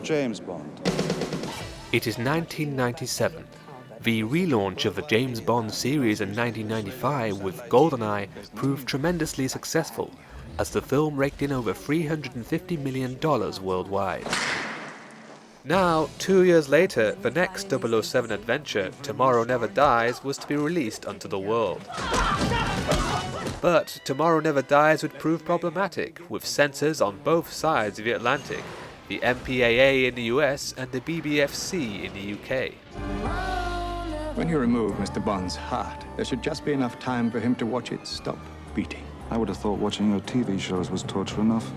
James Bond. It is 1997. The relaunch of the James Bond series in 1995 with GoldenEye proved tremendously successful, as the film raked in over $350 million worldwide. Now, 2 years later, the next 007 adventure, Tomorrow Never Dies, was to be released onto the world. But Tomorrow Never Dies would prove problematic, with censors on both sides of the Atlantic, the MPAA in the US and the BBFC in the UK. When you remove Mr. Bond's heart, there should just be enough time for him to watch it stop beating. I would have thought watching your TV shows was torture enough.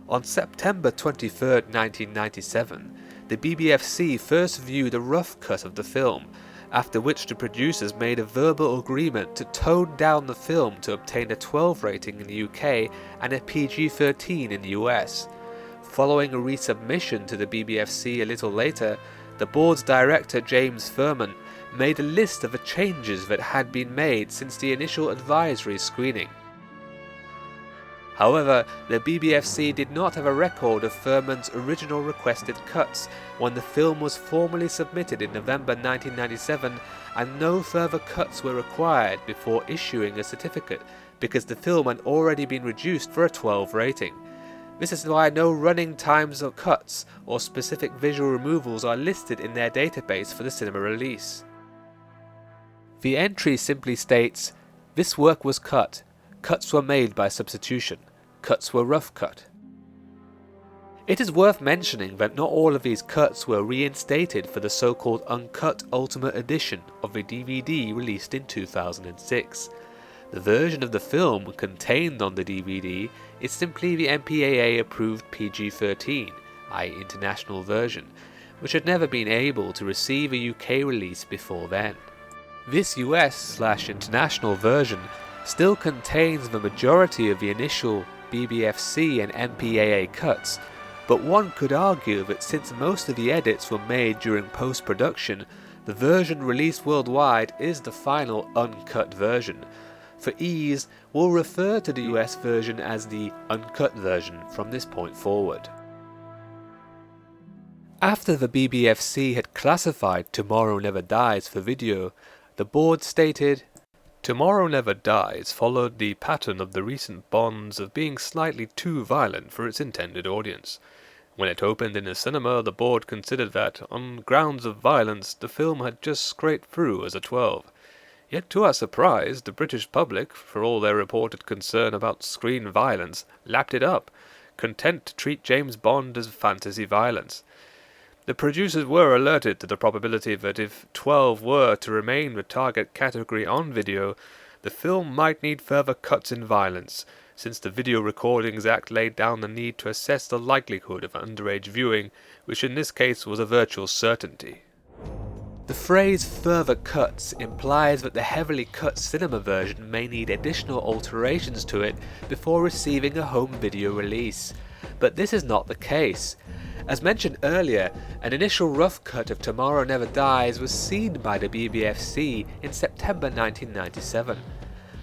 On September 23, 1997, the BBFC first viewed a rough cut of the film, after which the producers made a verbal agreement to tone down the film to obtain a 12 rating in the UK and a PG-13 in the US. Following a resubmission to the BBFC a little later, the board's director James Furman made a list of the changes that had been made since the initial advisory screening. However, the BBFC did not have a record of Furman's original requested cuts when the film was formally submitted in November 1997, and no further cuts were required before issuing a certificate because the film had already been reduced for a 12 rating. This is why no running times or cuts or specific visual removals are listed in their database for the cinema release. The entry simply states, "This work was cut. Cuts were made by substitution. Cuts were rough cut." It is worth mentioning that not all of these cuts were reinstated for the so-called Uncut Ultimate Edition of the DVD released in 2006. The version of the film contained on the DVD is simply the MPAA-approved PG-13, i.e. international version, which had never been able to receive a UK release before then. This US/international version still contains the majority of the initial BBFC and MPAA cuts, but one could argue that since most of the edits were made during post-production, the version released worldwide is the final uncut version. For ease, we'll refer to the US version as the uncut version from this point forward. After the BBFC had classified Tomorrow Never Dies for video, the board stated, "Tomorrow Never Dies followed the pattern of the recent Bonds of being slightly too violent for its intended audience. When it opened in a cinema, the board considered that, on grounds of violence, the film had just scraped through as a 12. Yet to our surprise, the British public, for all their reported concern about screen violence, lapped it up, content to treat James Bond as fantasy violence. The producers were alerted to the probability that if 12 were to remain the target category on video, the film might need further cuts in violence, since the Video Recordings Act laid down the need to assess the likelihood of underage viewing, which in this case was a virtual certainty." The phrase "further cuts" implies that the heavily cut cinema version may need additional alterations to it before receiving a home video release, but this is not the case. As mentioned earlier, an initial rough cut of Tomorrow Never Dies was seen by the BBFC in September 1997.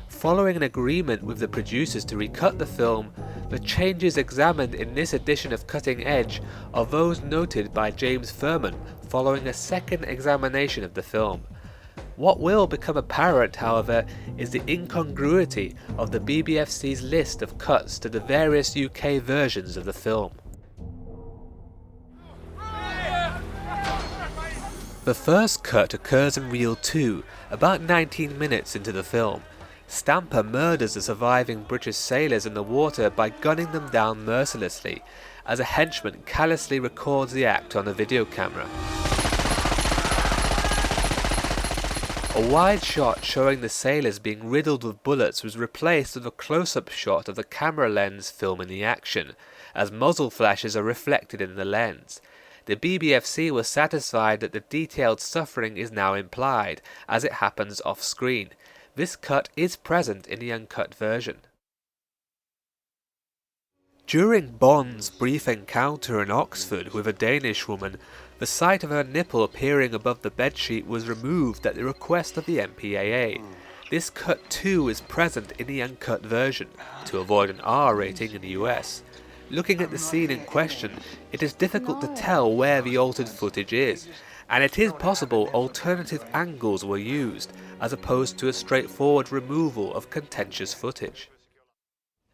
Following an agreement with the producers to recut the film, the changes examined in this edition of Cutting Edge are those noted by James Furman following a second examination of the film. What will become apparent, however, is the incongruity of the BBFC's list of cuts to the various UK versions of the film. The first cut occurs in reel 2, about 19 minutes into the film. Stamper murders the surviving British sailors in the water by gunning them down mercilessly, as a henchman callously records the act on a video camera. A wide shot showing the sailors being riddled with bullets was replaced with a close-up shot of the camera lens filming the action, as muzzle flashes are reflected in the lens. The BBFC was satisfied that the detailed suffering is now implied, as it happens off-screen. This cut is present in the uncut version. During Bond's brief encounter in Oxford with a Danish woman, the sight of her nipple appearing above the bedsheet was removed at the request of the MPAA. This cut too is present in the uncut version, to avoid an R rating in the US. Looking at the scene in question, it is difficult to tell where the altered footage is, and it is possible alternative angles were used, as opposed to a straightforward removal of contentious footage.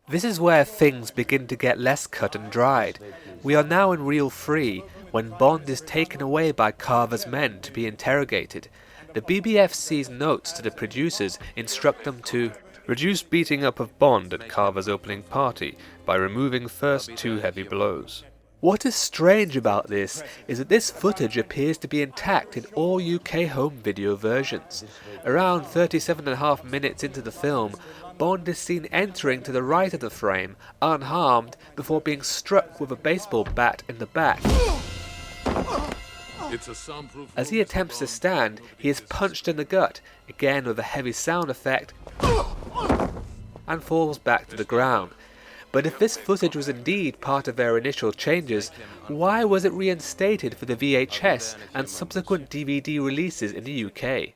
This is where things begin to get less cut and dried. We are now in reel 3, when Bond is taken away by Carver's men to be interrogated. The BBFC's notes to the producers instruct them to reduce beating up of Bond at Carver's opening party by removing first 2 heavy blows. What is strange about this is that this footage appears to be intact in all UK home video versions. Around 37.5 minutes into the film, Bond is seen entering to the right of the frame, unharmed, before being struck with a baseball bat in the back. As he attempts to stand, he is punched in the gut, again with a heavy sound effect, and falls back to the ground. But if this footage was indeed part of their initial changes, why was it reinstated for the VHS and subsequent DVD releases in the UK?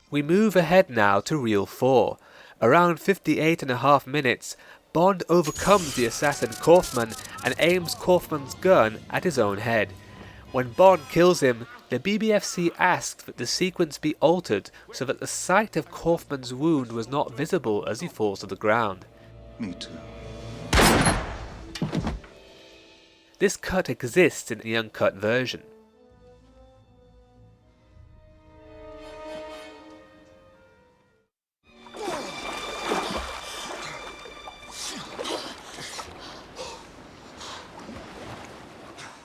We move ahead now to reel 4. Around 58.5 minutes, Bond overcomes the assassin Kaufman and aims Kaufman's gun at his own head. When Bond kills him, the BBFC asked that the sequence be altered so that the site of Kaufman's wound was not visible as he falls to the ground. Me too. This cut exists in the uncut version.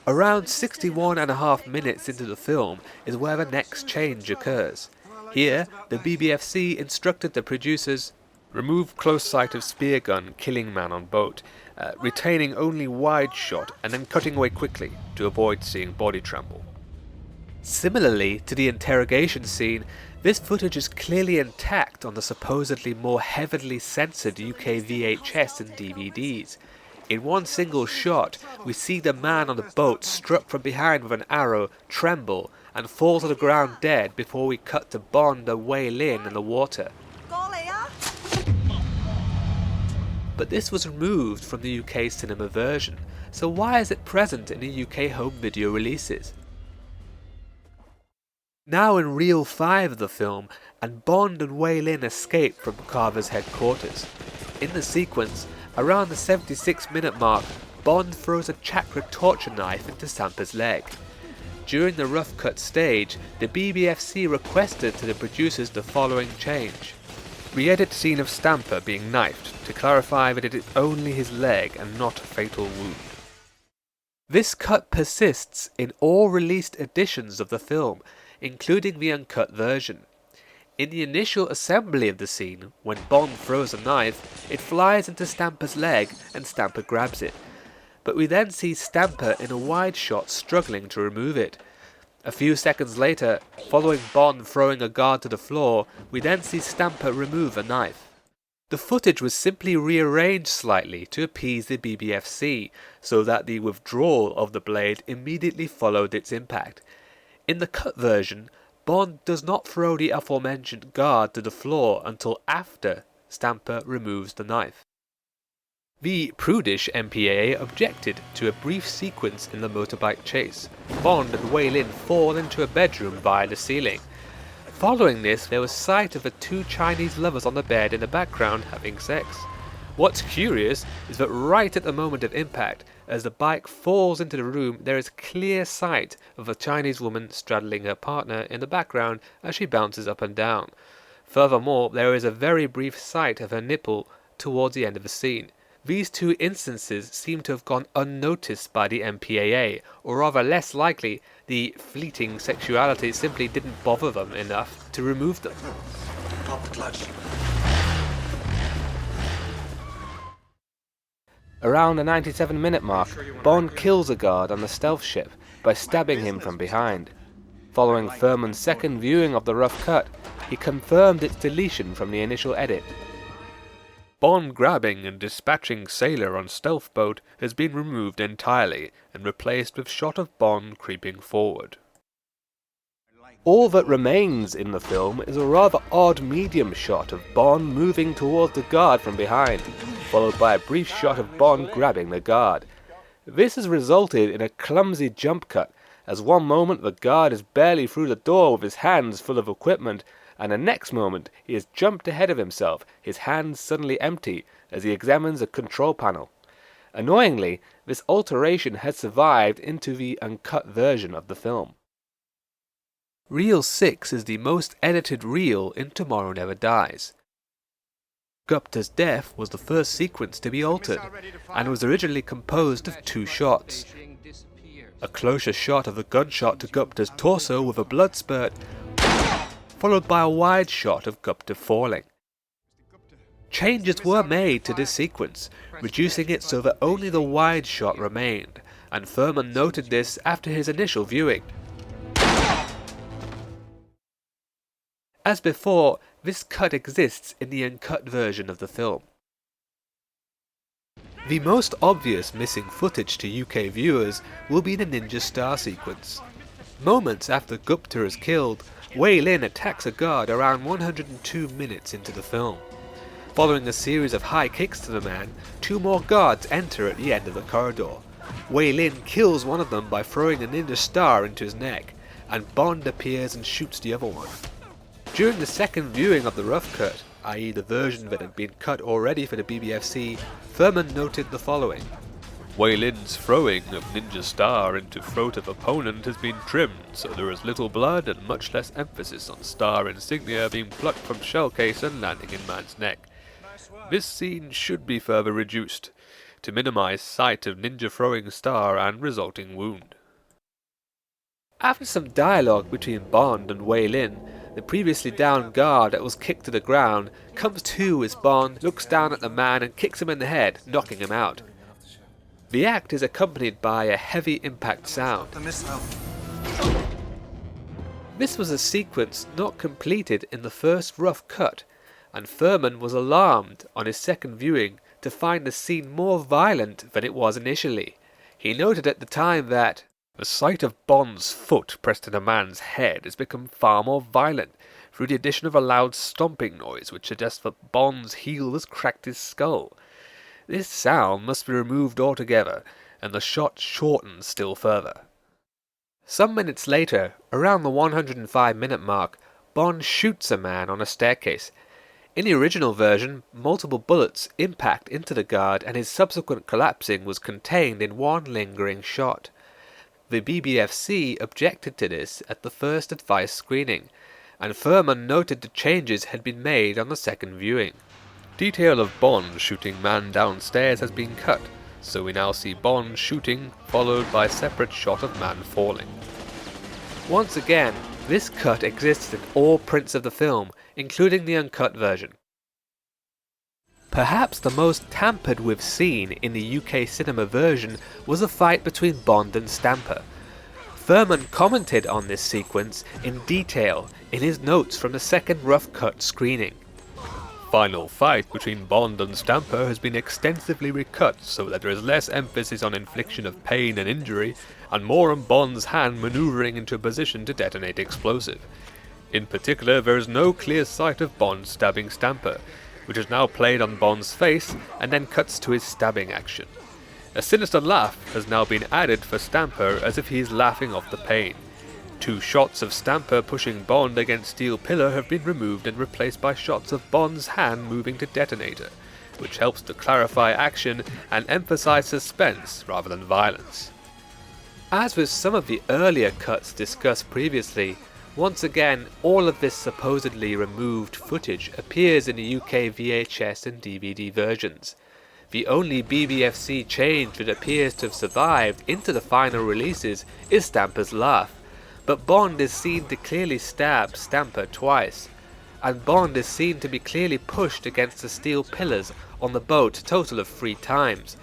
Around 61.5 minutes into the film is where the next change occurs. Here, the BBFC instructed the producers, remove close sight of spear gun killing man on boat, retaining only wide shot and then cutting away quickly to avoid seeing body tremble. Similarly to the interrogation scene, this footage is clearly intact on the supposedly more heavily censored UK VHS and DVDs. In one single shot, we see the man on the boat struck from behind with an arrow tremble and fall to the ground dead before we cut to Bond and Wei Lin in the water. But this was removed from the UK cinema version, so why is it present in the UK home video releases? Now in reel 5 of the film, and Bond and Wei Lin escape from Carver's headquarters. In the sequence, around the 76-minute mark, Bond throws a chakra torture knife into Sampa's leg. During the rough cut stage, the BBFC requested to the producers the following change. Re-edit scene of Stamper being knifed to clarify that it is only his leg and not a fatal wound. This cut persists in all released editions of the film, including the uncut version. In the initial assembly of the scene, when Bond throws a knife, it flies into Stamper's leg and Stamper grabs it. But we then see Stamper in a wide shot struggling to remove it. A few seconds later, following Bond throwing a guard to the floor, we then see Stamper remove a knife. The footage was simply rearranged slightly to appease the BBFC, so that the withdrawal of the blade immediately followed its impact. In the cut version, Bond does not throw the aforementioned guard to the floor until after Stamper removes the knife. The prudish MPAA objected to a brief sequence in the motorbike chase. Bond and Wei Lin fall into a bedroom via the ceiling. Following this, there was sight of the 2 Chinese lovers on the bed in the background having sex. What's curious is that right at the moment of impact, as the bike falls into the room, there is clear sight of a Chinese woman straddling her partner in the background as she bounces up and down. Furthermore, there is a very brief sight of her nipple towards the end of the scene. These 2 instances seem to have gone unnoticed by the MPAA, or rather less likely, the fleeting sexuality simply didn't bother them enough to remove them. Pop the clutch. Around the 97-minute mark, Bond kills a guard on the stealth ship by stabbing him from behind. Following Furman's second viewing of the rough cut, he confirmed its deletion from the initial edit. Bond grabbing and dispatching sailor on stealth boat has been removed entirely and replaced with shot of Bond creeping forward. Like All that remains in the film is a rather odd medium shot of Bond moving towards the guard from behind, followed by a brief shot of Bond grabbing the guard. This has resulted in a clumsy jump cut, as one moment the guard is barely through the door with his hands full of equipment, and the next moment he has jumped ahead of himself, his hands suddenly empty, as he examines a control panel. Annoyingly, this alteration has survived into the uncut version of the film. Reel 6 is the most edited reel in Tomorrow Never Dies. Gupta's death was the first sequence to be altered, and was originally composed of 2 shots. A closer shot of the gunshot to Gupta's torso with a blood spurt, followed by a wide shot of Gupta falling. Changes were made to this sequence, reducing it so that only the wide shot remained, and Furman noted this after his initial viewing. As before, this cut exists in the uncut version of the film. The most obvious missing footage to UK viewers will be the Ninja Star sequence. Moments after Gupta is killed, Wei Lin attacks a guard around 102 minutes into the film. Following a series of high kicks to the man, 2 more guards enter at the end of the corridor. Wei Lin kills one of them by throwing a Ninja Star into his neck, and Bond appears and shoots the other one. During the second viewing of the rough cut, i.e. the version that had been cut already for the BBFC, Furman noted the following. Wei Lin's throwing of Ninja Star into throat of opponent has been trimmed, so there is little blood and much less emphasis on star insignia being plucked from shell case and landing in man's neck. This scene should be further reduced, to minimize sight of ninja throwing star and resulting wound. After some dialogue between Bond and Wei Lin, the previously downed guard that was kicked to the ground comes to as Bond looks down at the man and kicks him in the head, knocking him out. The act is accompanied by a heavy impact sound. This was a sequence not completed in the first rough cut, and Furman was alarmed on his second viewing to find the scene more violent than it was initially. He noted at the time that the sight of Bond's foot pressed in a man's head has become far more violent through the addition of a loud stomping noise which suggests that Bond's heel has cracked his skull. This sound must be removed altogether, and the shot shortens still further. Some minutes later, around the 105-minute mark, Bond shoots a man on a staircase. In the original version, multiple bullets impact into the guard and his subsequent collapsing was contained in one lingering shot. The BBFC objected to this at the first advice screening, and Furman noted the changes had been made on the second viewing. Detail of Bond shooting man downstairs has been cut, so we now see Bond shooting followed by a separate shot of man falling. Once again, this cut exists in all prints of the film, including the uncut version. Perhaps the most tampered with scene in the UK cinema version was a fight between Bond and Stamper. Furman commented on this sequence in detail in his notes from the second rough cut screening. Final fight between Bond and Stamper has been extensively recut so that there is less emphasis on infliction of pain and injury and more on Bond's hand maneuvering into a position to detonate explosive. In particular, there is no clear sight of Bond stabbing Stamper, which is now played on Bond's face and then cuts to his stabbing action. A sinister laugh has now been added for Stamper as if he is laughing off the pain. 2 shots of Stamper pushing Bond against steel pillar have been removed and replaced by shots of Bond's hand moving to detonator, which helps to clarify action and emphasize suspense rather than violence. As with some of the earlier cuts discussed previously, once again all of this supposedly removed footage appears in the UK VHS and DVD versions. The only BBFC change that appears to have survived into the final releases is Stamper's laugh, but Bond is seen to clearly stab Stamper twice, and Bond is seen to be clearly pushed against the steel pillars on the boat a total of 3 times,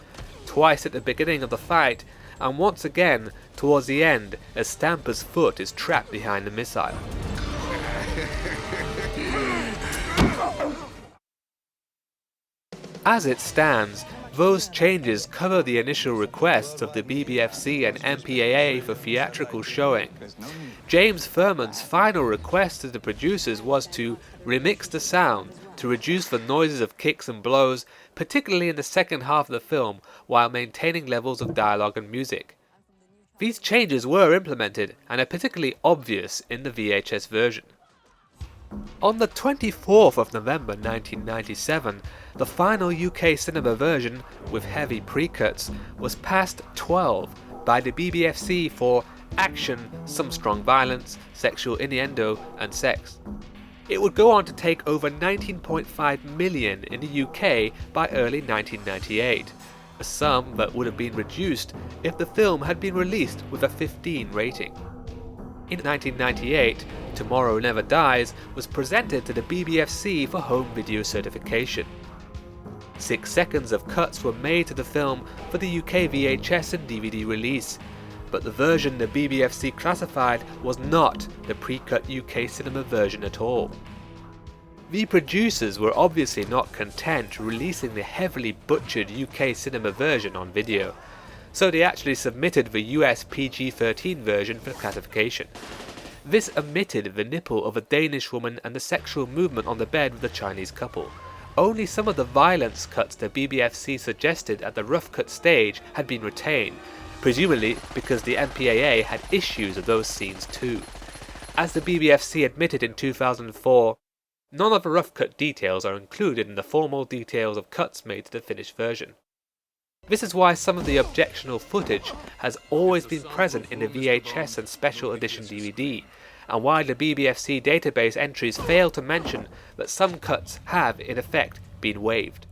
twice at the beginning of the fight, and once again towards the end as Stamper's foot is trapped behind the missile. As it stands, Those changes cover the initial requests of the BBFC and MPAA for theatrical showing. James Furman's final request to the producers was to remix the sound to reduce the noises of kicks and blows, particularly in the second half of the film, while maintaining levels of dialogue and music. These changes were implemented and are particularly obvious in the VHS version. On the 24th of November 1997, the final UK cinema version, with heavy pre-cuts, was passed 12 by the BBFC for action, some strong violence, sexual innuendo and sex. It would go on to take over 19.5 million in the UK by early 1998, a sum that would have been reduced if the film had been released with a 15 rating. In 1998, Tomorrow Never Dies was presented to the BBFC for home video certification. 6 seconds of cuts were made to the film for the UK VHS and DVD release, but the version the BBFC classified was not the pre-cut UK cinema version at all. The producers were obviously not content releasing the heavily butchered UK cinema version on video, so they actually submitted the US PG-13 version for classification. This omitted the nipple of a Danish woman and the sexual movement on the bed with the Chinese couple. Only some of the violence cuts the BBFC suggested at the rough cut stage had been retained, presumably because the MPAA had issues with those scenes too. As the BBFC admitted in 2004, none of the rough cut details are included in the formal details of cuts made to the finished version. This is why some of the objectionable footage has always been present in the VHS and special edition DVD, and why the BBFC database entries fail to mention that some cuts have, in effect, been waived.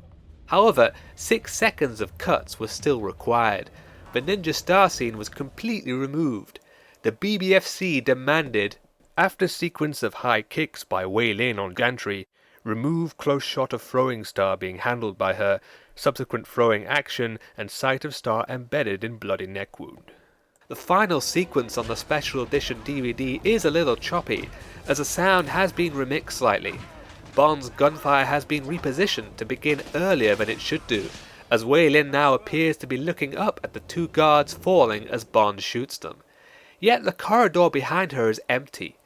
However, 6 seconds of cuts were still required. The Ninja Star scene was completely removed. The BBFC demanded, after sequence of high kicks by Wei Lin on gantry, remove close shot of throwing star being handled by her, subsequent throwing action, and sight of star embedded in bloody neck wound. The final sequence on the special edition DVD is a little choppy, as the sound has been remixed slightly. Bond's gunfire has been repositioned to begin earlier than it should do, as Wei Lin now appears to be looking up at the 2 guards falling as Bond shoots them. Yet the corridor behind her is empty.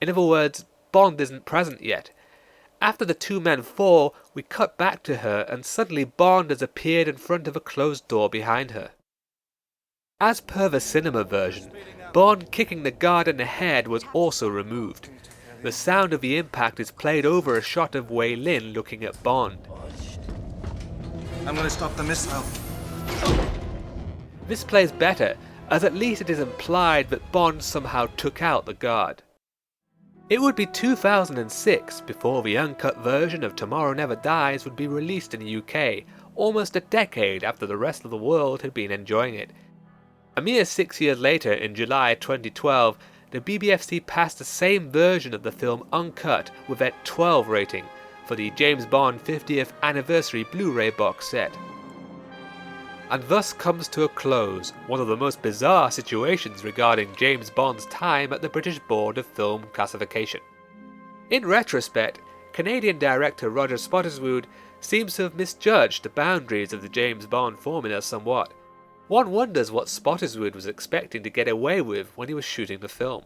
In other words, Bond isn't present yet. After the 2 men fall, we cut back to her and suddenly Bond has appeared in front of a closed door behind her. As per the cinema version, Bond kicking the guard in the head was also removed. The sound of the impact is played over a shot of Wei Lin looking at Bond. I'm gonna stop the missile. This plays better, as at least it is implied that Bond somehow took out the guard. It would be 2006 before the uncut version of Tomorrow Never Dies would be released in the UK, almost a decade after the rest of the world had been enjoying it. A mere 6 years later, in July 2012, the BBFC passed the same version of the film Uncut with a 12 rating for the James Bond 50th Anniversary Blu-ray box set. And thus comes to a close one of the most bizarre situations regarding James Bond's time at the British Board of Film Classification. In retrospect, Canadian director Roger Spottiswoode seems to have misjudged the boundaries of the James Bond formula somewhat. One wonders what Spottiswoode was expecting to get away with when he was shooting the film.